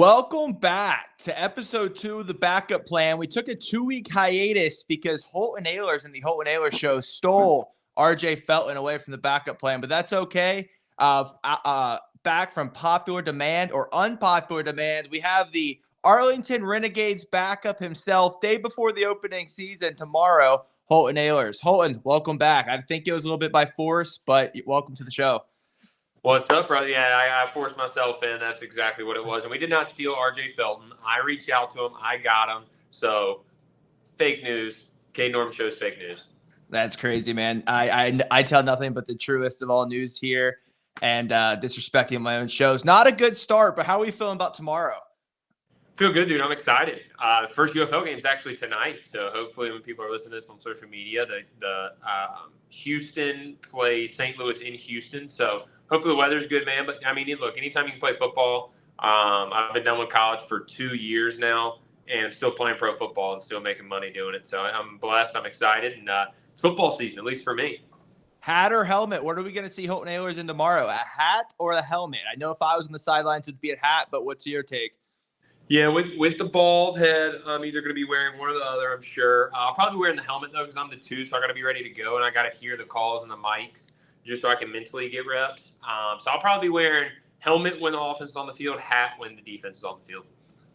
welcome back to episode 2 of the Backup Plan. We took a 2-week hiatus because Holton Ahlers and the Holton Ahlers Show stole RJ Felton away from the Backup Plan, but that's okay. Back from popular demand or unpopular demand, we have the Arlington Renegades backup himself, day before the opening season tomorrow, Holton Ahlers. Holton, welcome back. I think it was a little bit by force, but welcome to the show. What's up, brother? Yeah, I forced myself in. That's exactly what it was. And we did not steal RJ Felton. I reached out to him. I got him. So, fake news. Caiden Norman Show's fake news. That's crazy, man. I tell nothing but the truest of all news here, and disrespecting my own shows. Not a good start, but how are we feeling about tomorrow? Feel good, dude. I'm excited. The first UFL game is actually tonight. So, hopefully when people are listening to this on social media, the Houston plays St. Louis in Houston. So, hopefully the weather's good, man. But, I mean, look, anytime you can play football, I've been done with college for 2 years now and still playing pro football and still making money doing it. So I'm blessed. I'm excited. And it's football season, at least for me. Hat or helmet? What are we going to see Holton Ahlers in tomorrow? A hat or a helmet? I know if I was on the sidelines, it would be a hat, but what's your take? Yeah, with the bald head, I'm either going to be wearing one or the other, I'm sure. I'll probably be wearing the helmet, though, because I'm the 2, so I got to be ready to go, and I got to hear the calls and the mics just so I can mentally get reps. So I'll probably be wearing helmet when the offense is on the field, hat when the defense is on the field.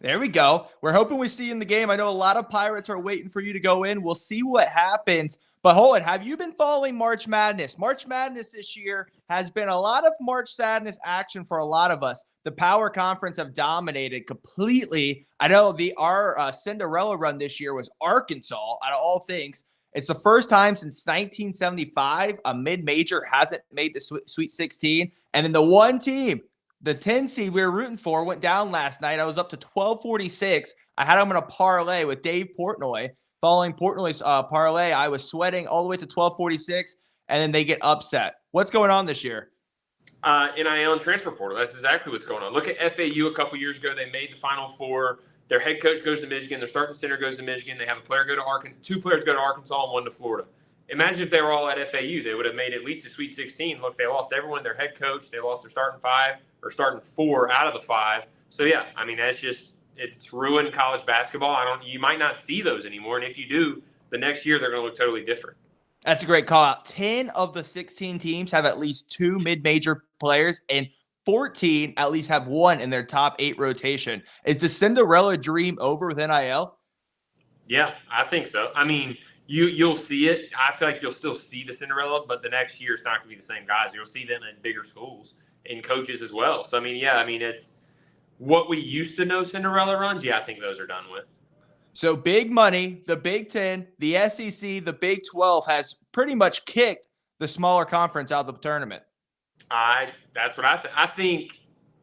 There we go. We're hoping we see you in the game. I know a lot of Pirates are waiting for you to go in. We'll see what happens. But hold on, have you been following March Madness? March Madness this year has been a lot of March Sadness action for a lot of us. The Power Conference have dominated completely. I know our Cinderella run this year was Arkansas, out of all things. It's the first time since 1975 a mid-major hasn't made the Sweet 16. And then the one team, the 10 seed we were rooting for, went down last night. I was up to 1246. I had them in a parlay with Dave Portnoy. Following Portnoy's parlay, I was sweating all the way to 1246, and then they get upset. What's going on this year? NIL and transfer portal. That's exactly what's going on. Look at FAU a couple years ago. They made the Final Four. Their head coach goes to Michigan. Their starting center goes to Michigan. They have a player go to Arkansas. 2 players go to Arkansas and 1 to Florida. Imagine if they were all at FAU. They would have made at least a Sweet 16. Look, they lost everyone. Their head coach. They lost their starting 5 or starting 4 out of the 5. So, yeah, I mean, it's ruined college basketball. You might not see those anymore. And if you do, the next year they're going to look totally different. That's a great call out. 10 of the 16 teams have at least 2 mid-major players, and 14 at least have 1 in their top 8 rotation. Is the Cinderella dream over with NIL? Yeah, I think so. I mean, you'll see it. I feel like you'll still see the Cinderella, but the next year it's not going to be the same guys. You'll see them in bigger schools and coaches as well. So, I mean, yeah, it's what we used to know Cinderella runs. Yeah, I think those are done with. So big money, the Big Ten, the SEC, the Big 12 has pretty much kicked the smaller conference out of the tournament. That's what I think. I think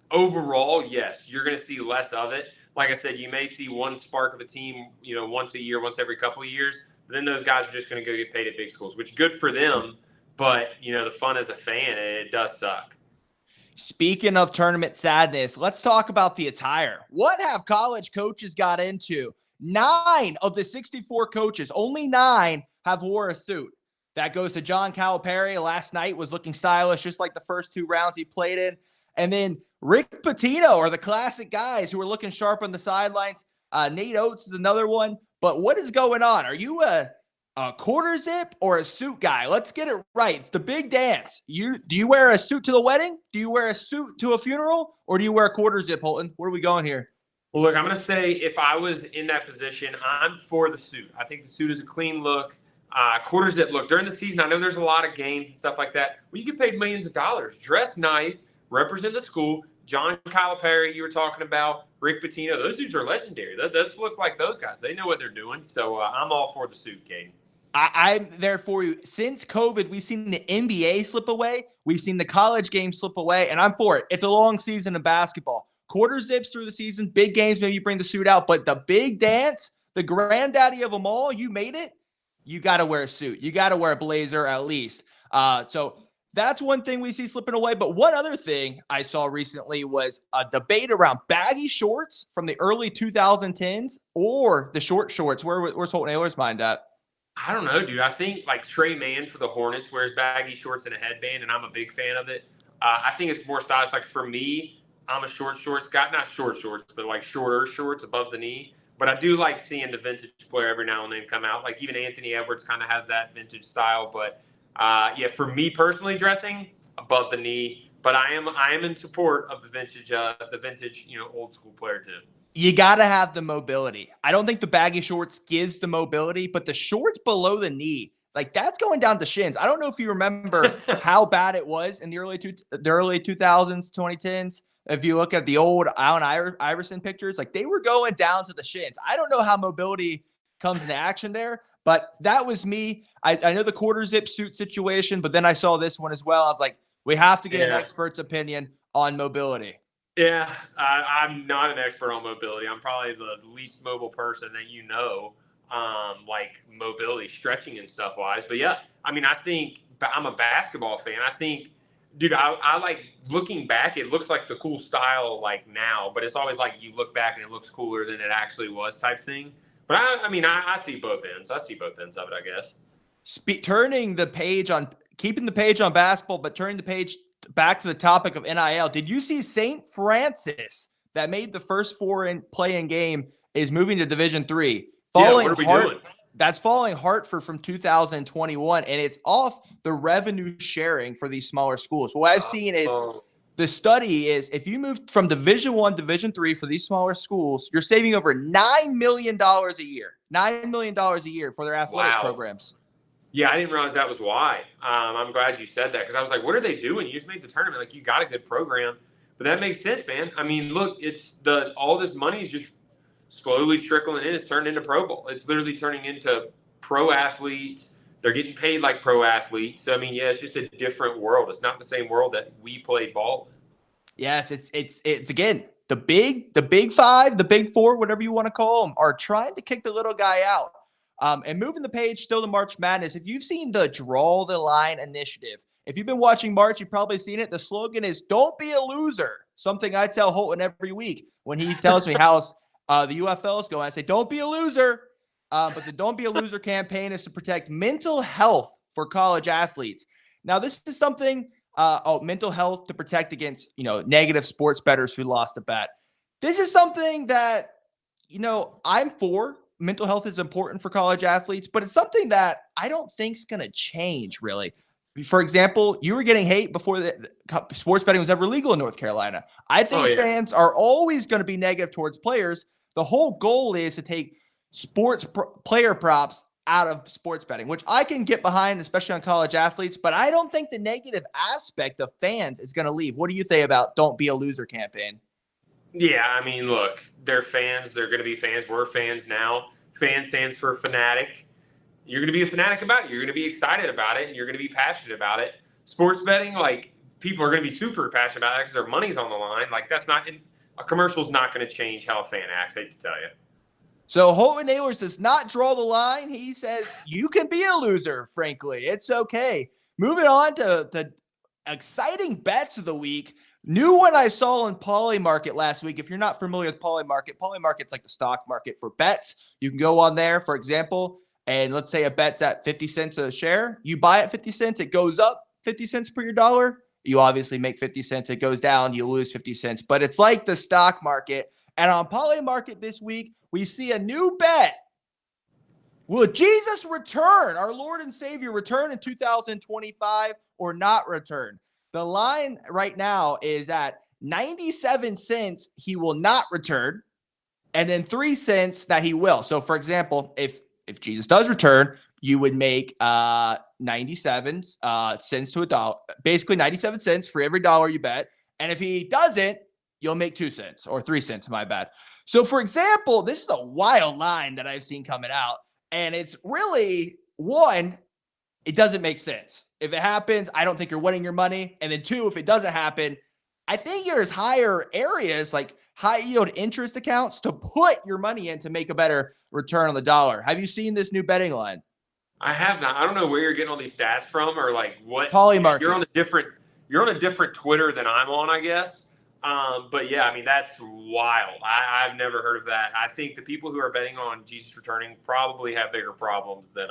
overall, yes, you're going to see less of it. Like I said, you may see one spark of a team, once a year, once every couple of years. But then those guys are just going to go get paid at big schools, which is good for them. But, the fun as a fan, it does suck. Speaking of tournament sadness, let's talk about the attire. What have college coaches got into? 9 of the 64 coaches, only 9 have wore a suit. That goes to John Calipari. Last night was looking stylish, just like the first 2 rounds he played in. And then Rick Pitino are the classic guys who are looking sharp on the sidelines. Nate Oates is another one. But what is going on? Are you a quarter zip or a suit guy? Let's get it right. It's the big dance. Do you wear a suit to the wedding? Do you wear a suit to a funeral? Or do you wear a quarter zip, Holton? Where are we going here? Well, look, I'm going to say if I was in that position, I'm for the suit. I think the suit is a clean look. Quarter zip look. During the season, I know there's a lot of games and stuff like that. Well, you get paid millions of dollars. Dress nice, represent the school. John Calipari, you were talking about, Rick Pitino. Those dudes are legendary. Let's look like those guys. They know what they're doing. So I'm all for the suit, Caiden. I'm there for you. Since COVID, we've seen the NBA slip away. We've seen the college game slip away, and I'm for it. It's a long season of basketball. Quarter zips through the season, big games, maybe you bring the suit out. But the big dance, the granddaddy of them all, you made it. You got to wear a suit. You got to wear a blazer at least. So that's one thing we see slipping away. But one other thing I saw recently was a debate around baggy shorts from the early 2010s or the short shorts. Where's Holton Ahlers' mind at? I don't know, dude. I think like Trey Mann for the Hornets wears baggy shorts and a headband, and I'm a big fan of it. I think it's more stylish. Like for me, I'm a short shorts guy, not short shorts, but like shorter shorts above the knee. But I do like seeing the vintage player every now and then come out. Like even Anthony Edwards kind of has that vintage style. But yeah, for me personally, dressing above the knee. But I am in support of the vintage, old school player too. You got to have the mobility. I don't think the baggy shorts gives the mobility, but the shorts below the knee, like that's going down to shins. I don't know if you remember how bad it was in the early 2000s, 2010s. If you look at the old Allen Iverson pictures, like they were going down to the shins. I don't know how mobility comes into action there, but that was me. I know the quarter zip suit situation, but then I saw this one as well. I was like, we have to get an expert's opinion on mobility. Yeah, I'm not an expert on mobility. I'm probably the least mobile person that like mobility, stretching and stuff wise. But yeah, I mean, I think I'm a basketball fan. I think, dude, I like looking back. It looks like the cool style like now, but it's always like you look back and it looks cooler than it actually was type thing. But I mean, I see both ends. I see both ends of it, I guess. Keeping the page on basketball, but turning the page back to the topic of NIL. Did you see St. Francis that made the first play-in game is moving to Division III? Yeah, what are we doing? That's following Hartford from 2021, and it's off the revenue sharing for these smaller schools. What I've seen is the study is if you move from Division I, Division III for these smaller schools, you're saving over $9 million a year. $9 million a year for their athletic programs. Yeah, I didn't realize that was why. I'm glad you said that because I was like, what are they doing? You just made the tournament. Like, you got a good program. But that makes sense, man. I mean, look, all this money is just slowly trickling in. It's turned into Pro Bowl. It's literally turning into pro athletes. They're getting paid like pro athletes. So, I mean, yeah, it's just a different world. It's not the same world that we played ball in. Yes, it's again, the big five, the big four, whatever you want to call them, are trying to kick the little guy out. And moving the page still to March Madness. If you've seen the Draw the Line initiative, if you've been watching March, you've probably seen it. The slogan is "Don't be a loser." Something I tell Holton every week when he tells me how the UFL is going. I say, "Don't be a loser." But the "Don't be a loser" campaign is to protect mental health for college athletes. Now, this is something. Mental health to protect against negative sports bettors who lost a bet. This is something that I'm for. Mental health is important for college athletes, but it's something that I don't think is going to change, really. For example, you were getting hate before the sports betting was ever legal in North Carolina. I think fans are always going to be negative towards players. The whole goal is to take player props out of sports betting, which I can get behind, especially on college athletes, but I don't think the negative aspect of fans is going to leave. What do you think about Don't Be a Loser campaign? Yeah, I mean, look, they're fans. They're going to be fans. We're fans now. Fan stands for fanatic. You're going to be a fanatic about it. You're going to be excited about it, and you're going to be passionate about it. Sports betting, like, people are going to be super passionate about it because their money's on the line. Like, a commercial's not going to change how a fan acts, I hate to tell you. So Holton Ahlers does not draw the line. He says you can be a loser, frankly. It's okay. Moving on to the exciting bets of the week. New one I saw in Polymarket last week. If you're not familiar with Polymarket's like the stock market for bets. You can go on there, for example, and let's say a bet's at 50 cents a share. You buy at 50 cents, it goes up 50 cents per your dollar. You obviously make 50 cents. It goes down, you lose 50 cents. But it's like the stock market. And on Polymarket this week, we see a new bet. Will Jesus return, our Lord and Savior, return in 2025 or not return? The line right now is at 97 cents he will not return, and then 3 cents that he will. So, for example, if Jesus does return, you would make 97 cents to a dollar, basically 97 cents for every dollar you bet. And if he doesn't, you'll make 2 cents or 3 cents, my bad. So, for example, this is a wild line that I've seen coming out, and it's really, one, it doesn't make sense. If it happens, I don't think you're winning your money. And then 2, if it doesn't happen, I think there's higher areas like high yield interest accounts to put your money in to make a better return on the dollar. Have you seen this new betting line? I have not. I don't know where you're getting all these stats from or like what. Polymarket. You're on a different Twitter than I'm on, I guess. But yeah, I mean, that's wild. I've never heard of that. I think the people who are betting on Jesus returning probably have bigger problems than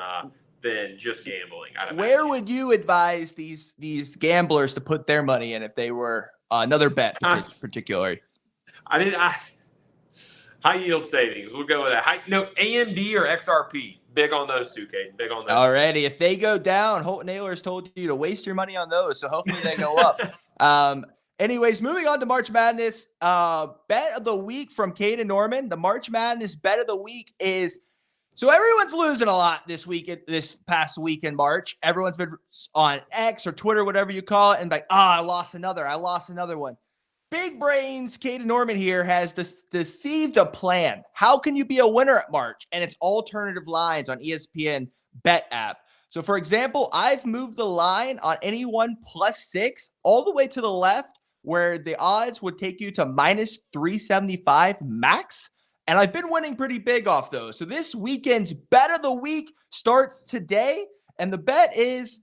than just gambling. Where would you advise these gamblers to put their money in if they were another bet, particularly? High yield savings. We'll go with that. AMD or XRP. Big on those two, Caiden. Big on those. Alrighty. If they go down, Holton Ahlers told you to waste your money on those. So hopefully they go up. Anyways, moving on to March Madness. Bet of the week from Caiden Norman. The March Madness bet of the week is, so everyone's losing a lot this past week in March. Everyone's been on X or Twitter, whatever you call it, and like, I lost another one. Big brains, Caiden Norman here has deceived a plan. How can you be a winner at March? And it's alternative lines on ESPN Bet app. So, for example, I've moved the line on anyone +6 all the way to the left, where the odds would take you to -375 max. And I've been winning pretty big off those. So this weekend's bet of the week starts today. And the bet is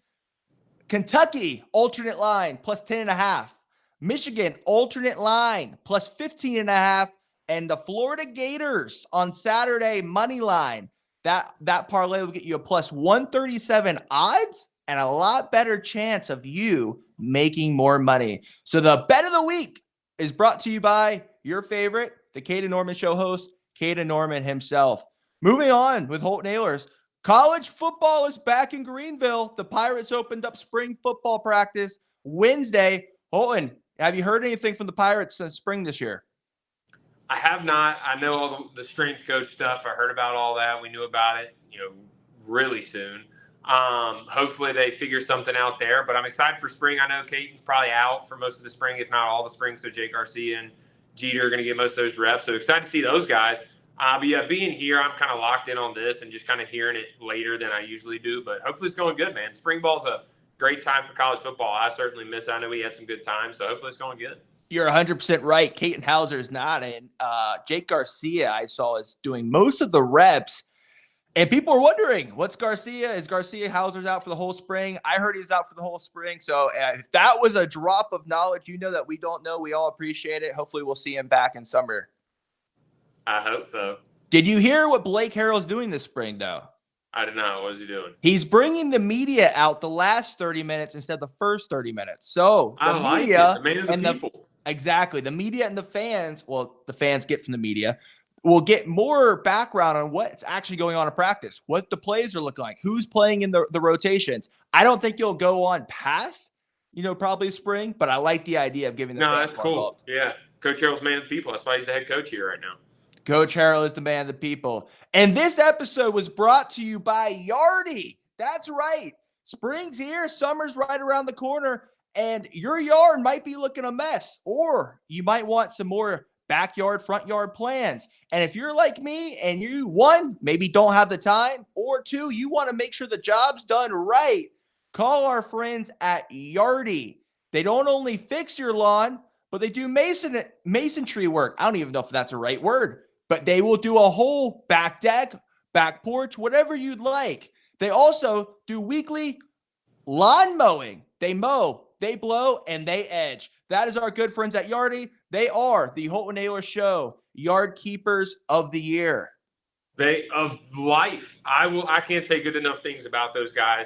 Kentucky alternate line +10.5. Michigan alternate line +15.5, and the Florida Gators on Saturday money line. That parlay will get you a +137 odds and a lot better chance of you making more money. So the bet of the week is brought to you by your favorite, the Caiden Norman Show host, Caiden Norman himself. Moving on with Holton Ahlers. College football is back in Greenville. The Pirates opened up spring football practice Wednesday. Holton, have you heard anything from the Pirates since spring this year? I have not. I know all the strength coach stuff. I heard about all that. We knew about it, really soon. Hopefully they figure something out there. But I'm excited for spring. I know Caiden's probably out for most of the spring, if not all the spring. So Jake Garcia and Jeter are going to get most of those reps. So excited to see those guys. But yeah, being here, I'm kind of locked in on this and just kind of hearing it later than I usually do. But hopefully it's going good, man. Spring ball's a great time for college football. I certainly miss it. I know we had some good times, so hopefully it's going good. You're 100% right. Caiden Hauser is not in. Jake Garcia, I saw, is doing most of the reps. And people are wondering, what's Garcia? Is Garcia Hauser's out for the whole spring? I heard he was out for the whole spring. So if that was a drop of knowledge, that we don't know, we all appreciate it. Hopefully we'll see him back in summer. I hope so. Did you hear what Blake Harrell's doing this spring, though? I don't know. What is he doing? He's bringing the media out the last 30 minutes instead of the first 30 minutes. So the media and the people. Exactly. The media and the fans, well, the fans get from the media, will get more background on what's actually going on in practice, what the plays are looking like, who's playing in the rotations. I don't think you'll go on past, probably spring, but I like the idea of giving the fans that's more cool. involved. Yeah. Coach Harrell's man of the people. That's why he's the head coach here right now. Coach Harrell is the man of the people. And this episode was brought to you by Yardy. That's right. Spring's here. Summer's right around the corner. And your yard might be looking a mess. Or you might want some more backyard, front yard plans. And if you're like me and you, one, maybe don't have the time, or two, you want to make sure the job's done right, call our friends at Yardy. They don't only fix your lawn, but they do masonry work. I don't even know if that's a right word. But they will do a whole back deck, back porch, whatever you'd like. They also do weekly lawn mowing. They mow, they blow, and they edge. That is our good friends at Yardy. They are the Holton Ahlers Show Yard Keepers of the Year. Of life. I can't say good enough things about those guys.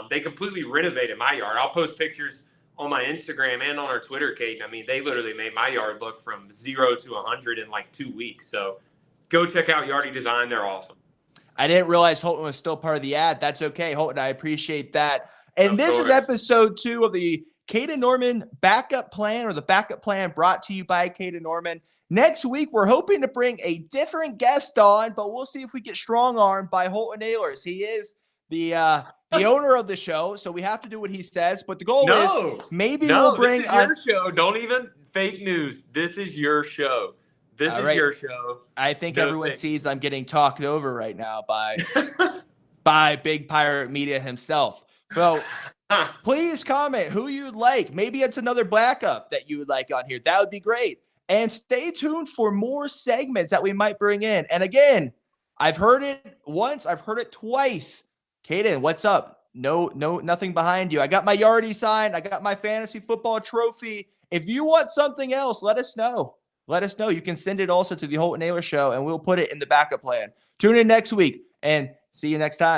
They completely renovated my yard. I'll post pictures on my Instagram and on our Twitter, Caiden. I mean, they literally made my yard look from 0 to 100 in like 2 weeks. So go check out Yardy Design. They're awesome. I didn't realize Holton was still part of the ad. That's okay, Holton. I appreciate that. And this is episode 2 of the Caiden Norman Backup Plan, or the Backup Plan, brought to you by Caiden Norman. Next week, we're hoping to bring a different guest on, but we'll see if we get strong-armed by Holton Ahlers. He is the owner of the show, so we have to do what he says. But the goal is maybe we'll bring this is your show. Don't even fake news. This is your show. This is your show. I think everyone sees I'm getting talked over right now by Big Pirate Media himself. So please comment who you'd like. Maybe it's another backup that you would like on here. That would be great. And stay tuned for more segments that we might bring in. And again, I've heard it once. I've heard it twice. Caiden, what's up? No, nothing behind you. I got my Yardy sign. I got my fantasy football trophy. If you want something else, let us know. Let us know. You can send it also to the Holton Ahlers Show, and we'll put it in the backup plan. Tune in next week, and see you next time.